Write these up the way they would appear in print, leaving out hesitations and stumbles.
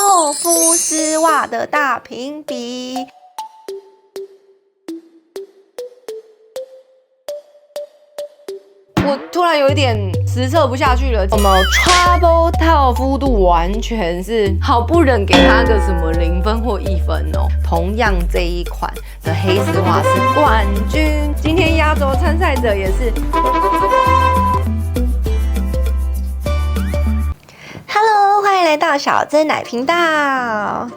透肤丝袜的大评比。我突然有一点实测不下去了，我们 Trouble 透肤度完全是好不忍给它个什么0分或1分哦。同样这一款的黑丝袜是冠军，今天压轴参赛者也是。Hello， 欢迎来到小真奶频道。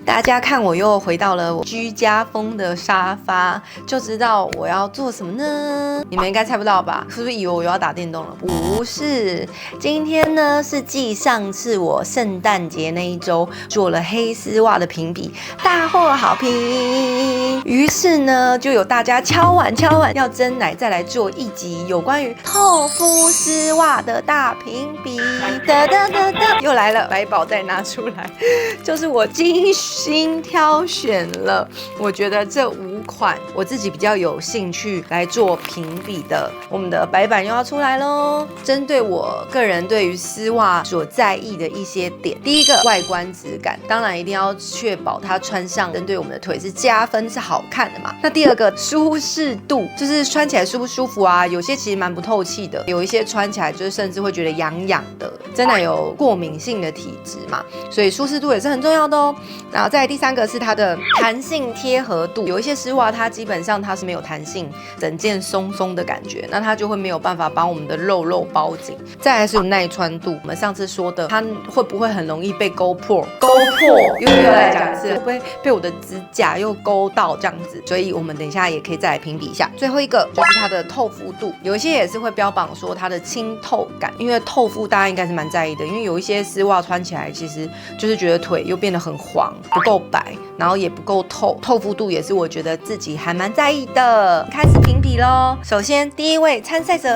大家看我又回到了居家风的沙发，就知道我要做什么呢？你们应该猜不到吧？是不是以为我又要打电动了？不是，今天呢是继上次我圣诞节那一周做了黑丝袜的评比，大获好评。于是呢，就有大家敲碗要真奶再来做一集有关于透肤丝袜的大评比。又来了，百宝再拿出来，就是我精心挑选了，我觉得这5款我自己比较有兴趣来做评比的。我们的白板又要出来咯，针对我个人对于丝袜所在意的一些点。第一个，外观质感，当然一定要确保它穿上针对我们的腿是加分是好看的嘛。那第二个，舒适度，就是穿起来舒不舒服啊？有些其实蛮不透气的，有一些穿起来就是甚至会觉得痒痒的，真的有过敏性的体质嘛，所以舒适度也是很重要的哦。然后再来第3个是它的弹性贴合度，有一些丝袜它基本上它是没有弹性，整件松松的感觉，那它就会没有办法把我们的肉包紧。再来是有耐穿度，我们上次说的，它会不会很容易被勾破？又来讲一次，会不会被我的指甲又勾到这样子？所以我们等一下也可以再来评比一下。最后一个就是它的透肤度，有一些也是会标榜说它的清透感，因为透肤大家应该是蛮在意的，因为有一些丝袜穿起来其实就是觉得腿又变得很黄，不够白，然后也不够透，透肤度也是我觉得自己还蛮在意的。开始评比咯。首先第一位参赛者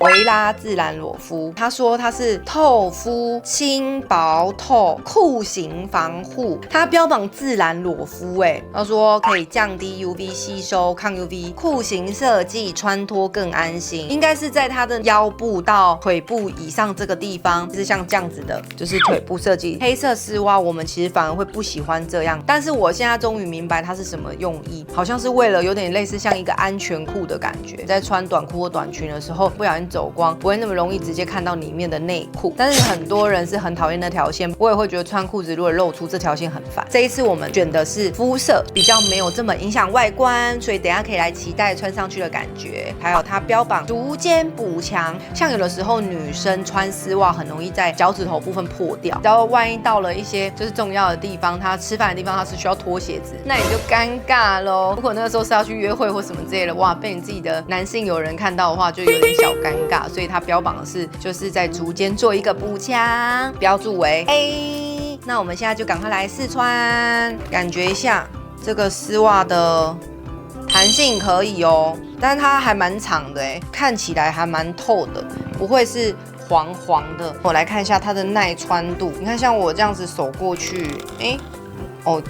维拉自然裸肤，他说他是透肤轻薄透酷型防护，他标榜自然裸肤他说可以降低 UV 吸收，抗 UV， 酷型设计，穿脱更安心。应该是在他的腰部到腿部以上这个地方是像这样子的，就是腿部设计。黑色丝袜我们其实反而会不喜欢这样，但是我现在终于明白它是什么用意，好像是为了有点类似像一个安全裤的感觉，在穿短裤或短裙的时候不小心走光，不会那么容易直接看到里面的内裤。但是很多人是很讨厌那条线，我也会觉得穿裤子如果露出这条线很烦。这一次我们选的是肤色比较没有这么影响外观，所以等一下可以来期待穿上去的感觉。还有它标榜逐渐补强，像有的时候女生穿丝袜很容易在脚趾头部分破掉，然后万一到了一些就是重要的地方，她吃饭的地方她是需要脱鞋子，那你就尴尬咯。如果那个时候是要去约会或什么之类的，哇，被你自己的男性友人看到的话，就有点小尴尬。所以它标榜的是就是在足尖做一个补强，标注为 A。那我们现在就赶快来试穿，感觉一下这个丝袜的弹性可以哦，但是它还蛮长的看起来还蛮透的，不会是黄黄的。我来看一下它的耐穿度，你看像我这样子手过去，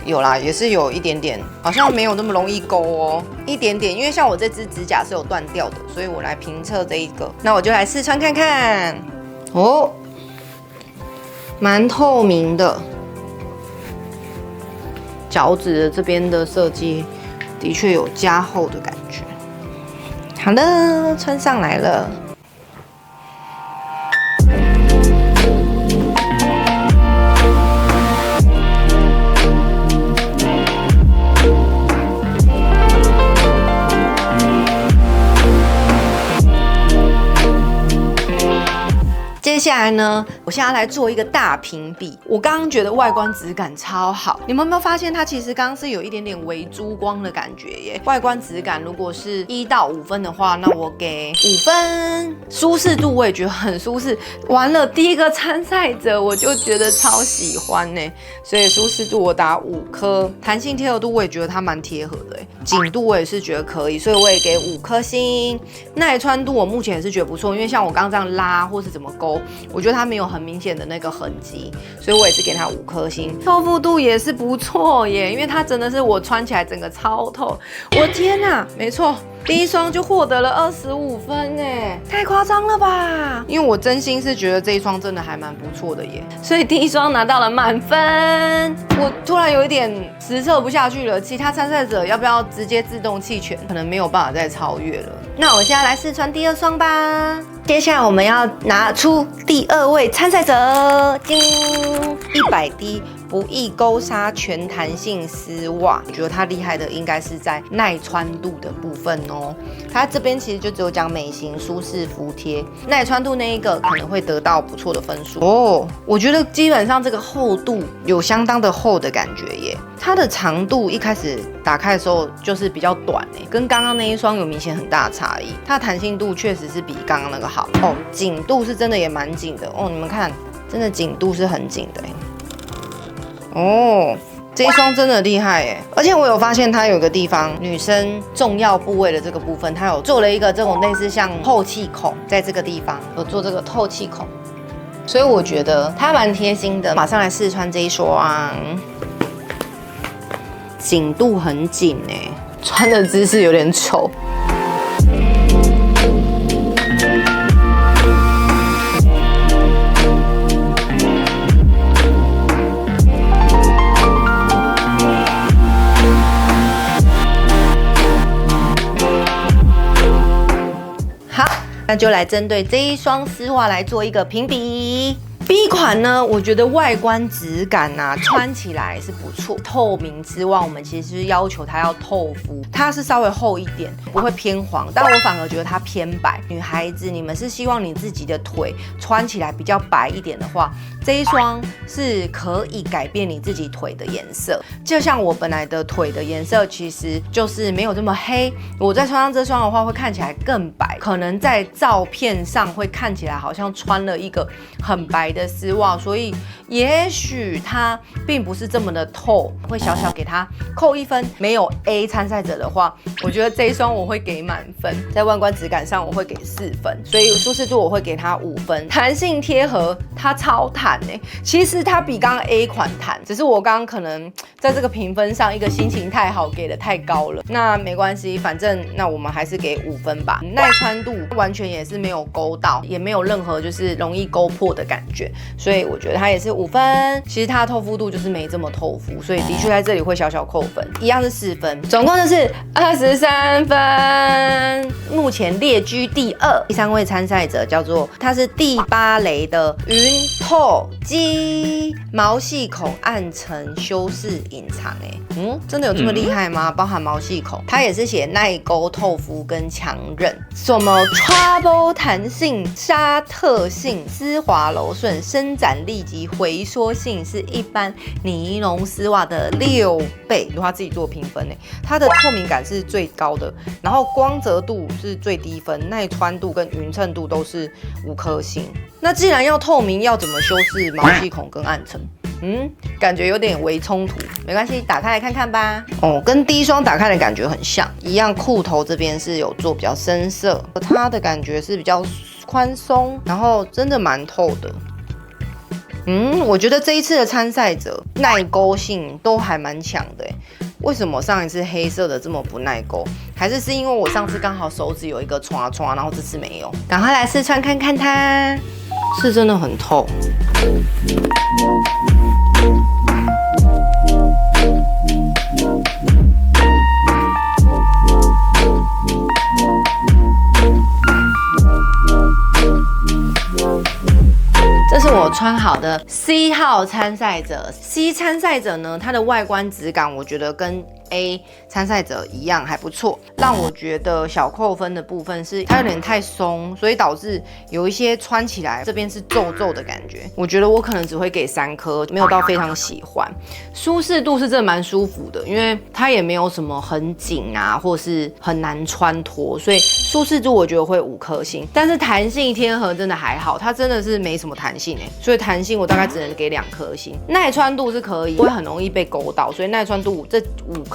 有啦，也是有一点点，好像没有那么容易勾哦，一点点。因为像我这只指甲是有断掉的，所以我来评测这一个。那我就来试穿看看哦，蛮透明的，脚趾的这边的设计的确有加厚的感觉。好了，穿上来了。接下来呢，我现在来做一个大评比。我刚刚觉得外观质感超好，你们有没有发现它其实刚刚是有一点点微珠光的感觉耶？外观质感如果是1到5分的话，那我给5分。舒适度我也觉得很舒适。完了，第一个参赛者我就觉得超喜欢呢，所以舒适度我打5颗。弹性贴合度我也觉得它蛮贴合的紧度我也是觉得可以，所以我也给5颗星。耐穿度我目前也是觉得不错，因为像我刚刚这样拉或是怎么勾，我觉得它没有很明显的那个痕迹，所以我也是给它5颗星。透肤度也是不错耶，因为它真的是我穿起来整个超透，我天哪，没错。第一双就获得了25分哎，太夸张了吧！因为我真心是觉得这一双真的还蛮不错的耶，所以第一双拿到了满分。我突然有一点实测不下去了，其他参赛者要不要直接自动弃权？可能没有办法再超越了。那我现在来试穿第2双吧。接下来我们要拿出第2位参赛者，金100D。不易勾纱全弹性丝袜，我觉得它厉害的应该是在耐穿度的部分哦。它这边其实就只有讲美型、舒适、服帖，耐穿度那一个可能会得到不错的分数哦。我觉得基本上这个厚度有相当的厚的感觉耶。它的长度一开始打开的时候就是比较短哎，跟刚刚那一双有明显很大的差异。它的弹性度确实是比刚刚那个好哦，紧度是真的也蛮紧的哦。你们看，真的紧度是很紧的哎。哦，这一双真的厉害耶！而且我有发现它有个地方，女生重要部位的这个部分，它有做了一个这种类似像透气孔，在这个地方有做这个透气孔，所以我觉得它蛮贴心的。马上来试穿这一双，紧度很紧哎，穿的姿势有点丑。那就来针对这一双丝袜来做一个评比。B 款呢，我觉得外观质感啊，穿起来是不错。透明之外，我们其实是要求它要透肤，它是稍微厚一点，不会偏黄，但我反而觉得它偏白。女孩子，你们是希望你自己的腿穿起来比较白一点的话，这一双是可以改变你自己腿的颜色。就像我本来的腿的颜色其实就是没有这么黑，我再穿上这双的话会看起来更白，可能在照片上会看起来好像穿了一个很白的丝袜，所以也许它并不是这么的透，会小小给它扣1分。没有 A 参赛者的话，我觉得这一双我会给满分，在外观质感上我会给4分，所以舒适度我会给它5分。弹性贴合，它超弹欸，其实它比刚刚 A 款弹，只是我刚刚可能在这个评分上一个心情太好，给的太高了。那没关系，反正那我们还是给5分吧。耐穿度完全也是没有勾到，也没有任何就是容易勾破的感觉。所以我觉得它也是5分。其实它的透肤度就是没这么透肤，所以的确在这里会小小扣分，一样是4分，总共就是23分。目前列居第2，第3位参赛者叫做它是第8雷的云透肌，毛细孔暗沉修饰隐藏真的有这么厉害吗？包含毛细孔，它也是写耐勾、透肤跟强韧，什么 trouble 弹性、纱特性、丝滑柔顺、伸展力及回缩性是一般尼龙丝袜的6倍，由他自己做评分它的透明感是最高的，然后光泽度是最低分，耐穿度跟匀称度都是5颗星。那既然要透明，要怎么修饰毛细孔跟暗沉？感觉有点微冲突，没关系，打开来看看吧。哦，跟第一双打开的感觉很像，一样裤头这边是有做比较深色，它的感觉是比较宽松，然后真的蛮透的。我觉得这一次的参赛者耐勾性都还蛮强的为什么上一次黑色的这么不耐勾？还是因为我上次刚好手指有一个刷刷，然后这次没有。赶快来试穿看看它，是真的很透。这是我穿好的 C 号参赛者。C 参赛者呢，它的外观质感我觉得跟 A 参赛者一样还不错，让我觉得小扣分的部分是它有点太松，所以导致有一些穿起来这边是皱皱的感觉。我觉得我可能只会给3颗，没有到非常喜欢。舒适度是真的蛮舒服的，因为它也没有什么很紧啊，或是很难穿脱，所以舒适度我觉得会5颗星。但是弹性贴合真的还好，它真的是没什么弹性所以弹性我大概只能给2颗星。耐穿度是可以，不会很容易被勾到，所以耐穿度这5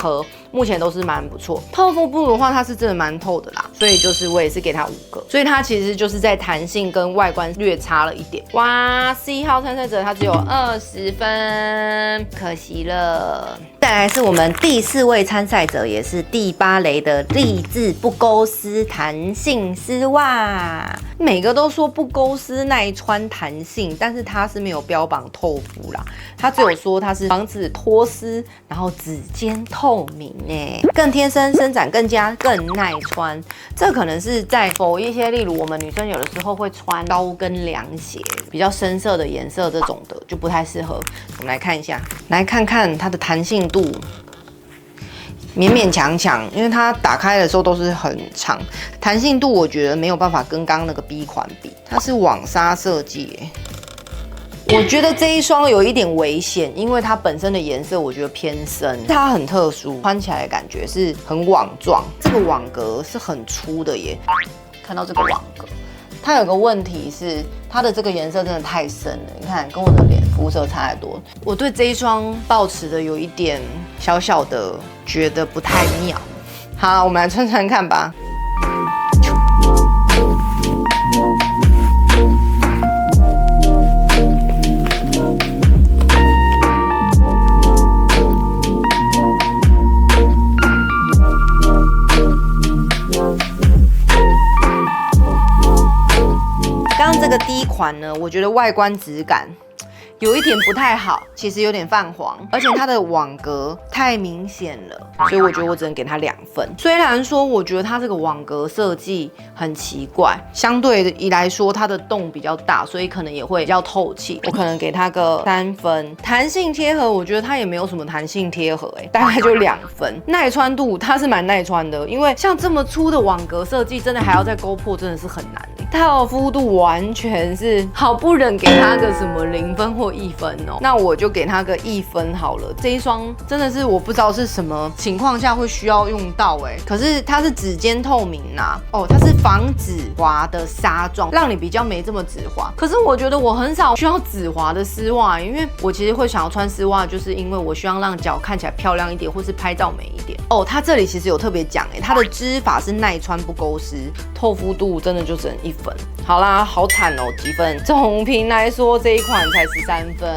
颗，目前都是蛮不错。透肤布的话，它是真的蛮透的啦，所以就是我也是给它5个，所以它其实就是在弹性跟外观略差了一点。哇，C 号参赛者他只有20分，可惜了。再来是我们第4位参赛者，也是第8雷的立志不勾丝弹性丝袜。每个都说不勾丝耐穿弹性，但是它是没有标榜透肤啦，它只有说它是防止脱丝，然后指尖透明更贴身伸展，更耐穿。这可能是在某一些，例如我们女生有的时候会穿高跟凉鞋，比较深色的颜色这种的就不太适合。我们来看一下，来看看它的弹性度。勉勉强强，因为它打开的时候都是很长，弹性度我觉得没有办法跟刚刚那个 B 款比，它是网纱设计我觉得这一双有一点危险，因为它本身的颜色我觉得偏深，它很特殊，穿起来的感觉是很网状，这个网格是很粗的耶，看到这个网格。它有个问题是，它的这个颜色真的太深了，你看跟我的脸肤色差太多。我对这一双抱持的有一点小小的觉得不太妙。好，我们来穿穿看吧。这个第一款呢，我觉得外观质感有一点不太好，其实有点泛黄，而且它的网格太明显了，所以我觉得我只能给它2分。虽然说我觉得它这个网格设计很奇怪，相对来说它的洞比较大，所以可能也会比较透气，我可能给它个3分。弹性贴合，我觉得它也没有什么弹性贴合，大概就2分。耐穿度它是蛮耐穿的，因为像这么粗的网格设计，真的还要再勾破，真的是很难。透肤度完全是好不忍给它个什么0分或1分哦，那我就给它个1分好了。这一双真的是我不知道是什么情况下会需要用到可是它是指尖透明哦，它是防止滑的纱状，让你比较没这么止滑。可是我觉得我很少需要止滑的丝袜，因为我其实会想要穿丝袜，就是因为我希望让脚看起来漂亮一点，或是拍照美一点哦。它这里其实有特别讲它的织法是耐穿不勾丝，透肤度真的就只能1分。好啦，好惨哦，几分？总评来说，这一款才13分，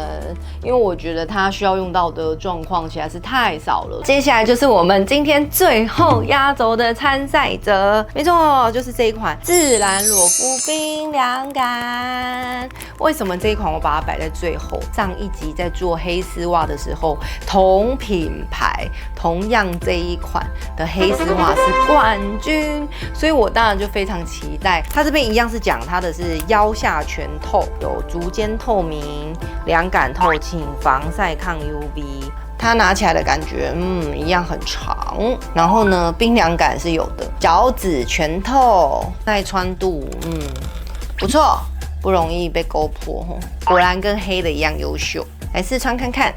因为我觉得它需要用到的状况实在是太少了。接下来就是我们今天最后压轴的参赛者，没错，就是这一款自然裸肤冰凉感。为什么这一款我把它摆在最后？上一集在做黑丝袜的时候，同品牌同样这一款的黑丝袜是冠军，所以我当然就非常期待。它这边一样是讲它的是腰下全透，有足尖透明、凉感透气、防晒抗 UV。它拿起来的感觉，一样很长。然后呢，冰凉感是有的，脚趾全透，耐穿度，不错，不容易被勾破。果然跟黑的一样优秀，来试穿看看。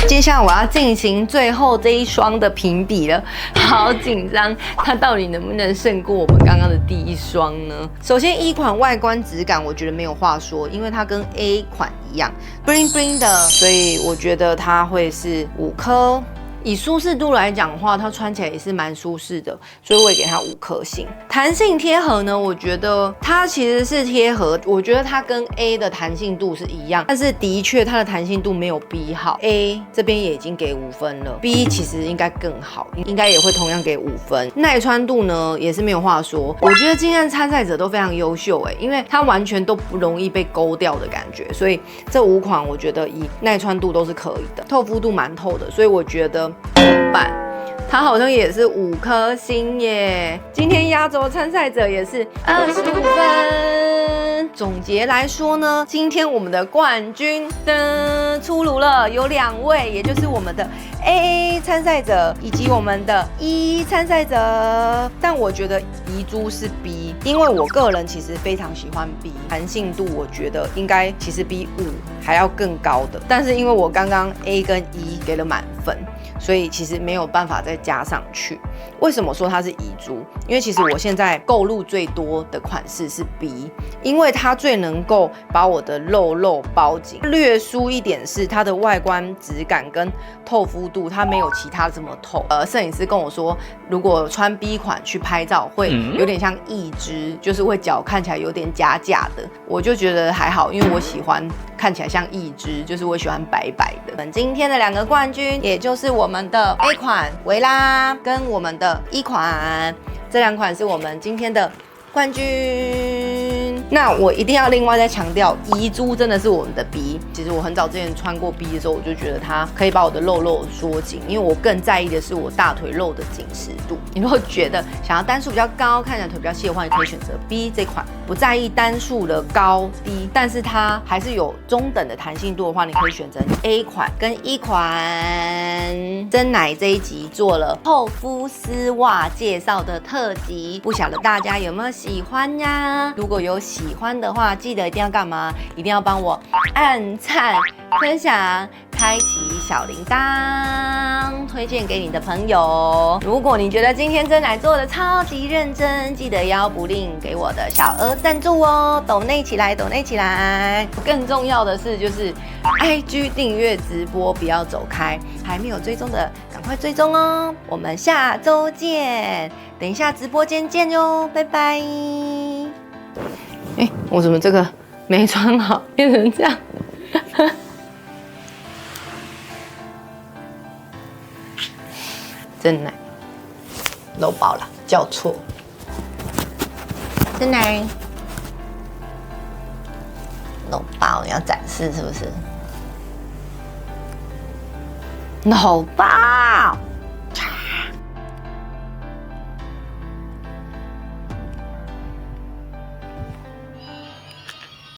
接下来我要进行最后这一双的评比了，好紧张，它到底能不能胜过我们刚刚的第一双呢？首先1款外观质感我觉得没有话说，因为它跟 A 款一样 bling bling 的，所以我觉得它会是5颗。以舒适度来讲的话，它穿起来也是蛮舒适的，所以我也给它5颗星。弹性贴合呢，我觉得它其实是贴合，我觉得它跟 A 的弹性度是一样，但是的确它的弹性度没有 B 好。A 这边也已经给5分了 ，B 其实应该更好，应该也会同样给5分。耐穿度呢也是没有话说，我觉得今天参赛者都非常优秀因为它完全都不容易被勾掉的感觉，所以这5款我觉得以耐穿度都是可以的，透肤度蛮透的，所以我觉得怎么办？他好像也是5颗星耶。今天压轴参赛者也是25分。总结来说呢，今天我们的冠军出炉了，有2位，也就是我们的 A 参赛者以及我们的 E 参赛者。但我觉得遗珠是 B， 因为我个人其实非常喜欢 B， 弹性度我觉得应该其实比5还要更高的，但是因为我刚刚 A 跟 E 给了满分，所以其实没有办法再加上去。为什么说它是遗珠？因为其实我现在购入最多的款式是 B， 因为它最能够把我的肉包紧。略输一点是它的外观质感跟透肤度，它没有其他这么透。摄影师跟我说，如果穿 B 款去拍照，会有点像义肢，就是会脚看起来有点假假的。我就觉得还好，因为我喜欢看起来像义肢，就是我喜欢白白的。今天的2个冠军，也就是我们的 A 款维拉跟我们的E 款，这2款是我们今天的冠军。那我一定要另外再强调，遗珠真的是我们的 B。其实我很早之前穿过 B 的时候，我就觉得它可以把我的肉缩紧，因为我更在意的是我大腿肉的紧实度。你如果觉得想要单数比较高，看起来腿比较细的话，你可以选择 B 这款。不在意单数的高低，但是它还是有中等的弹性度的话，你可以选择 A 款跟E 款。真奶这一集做了厚肤丝袜介绍的特辑，不晓得大家有没有喜欢呀？如果有喜欢的话，记得一定要干嘛？一定要帮我按赞、分享、开启小铃铛，推荐给你的朋友。如果你觉得今天真奶做的超级认真，记得要不吝给我的小额赞助哦，抖内起来，抖内起来。更重要的是，就是 IG 订阅直播，不要走开。还没有追踪的，赶快追踪哦。我们下周见，等一下直播间见哟，拜拜。我怎么这个没穿好，变成这样？真奶漏爆了，叫错。真奶漏爆，你要展示是不是？漏爆。